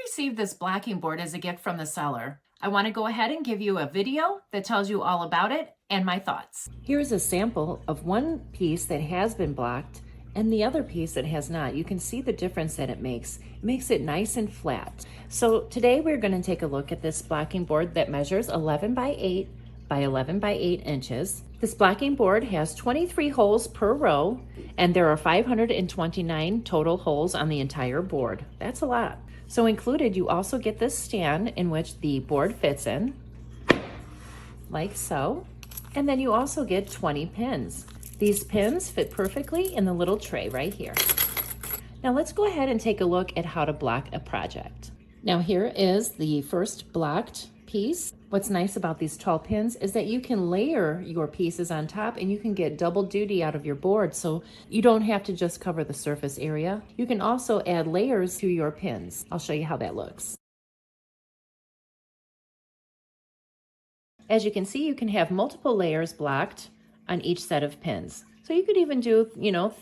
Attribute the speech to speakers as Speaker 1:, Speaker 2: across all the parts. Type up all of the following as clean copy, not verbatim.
Speaker 1: received this blocking board as a gift from the seller. I want to go ahead and give you a video that tells you all about it and my thoughts. Here's a sample of one piece that has been blocked and the other piece that has not. You can see the difference that it makes. It makes it nice and flat. So today we're going to take a look at this blocking board that measures 11 by 8 by 11 by 8 inches. This blocking board has 23 holes per row, and there are 529 total holes on the entire board. That's a lot. So included, you also get this stand in which the board fits in, like so. And then you also get 20 pins. These pins fit perfectly in the little tray right here. Now let's go ahead and take a look at how to block a project. Now here is the first blocked piece. What's nice about these tall pins is that you can layer your pieces on top and you can get double duty out of your board, so you don't have to just cover the surface area. You can also add layers to your pins. I'll show you how that looks. As you can see, you can have multiple layers blocked on each set of pins. So you could even do,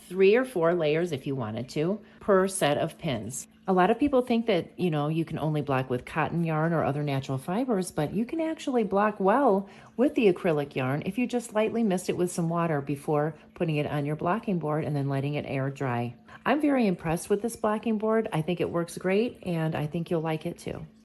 Speaker 1: 3 or 4 layers if you wanted to per set of pins. A lot of people think that, you can only block with cotton yarn or other natural fibers, but you can actually block well with the acrylic yarn if you just lightly mist it with some water before putting it on your blocking board and then letting it air dry. I'm very impressed with this blocking board. I think it works great, and I think you'll like it too.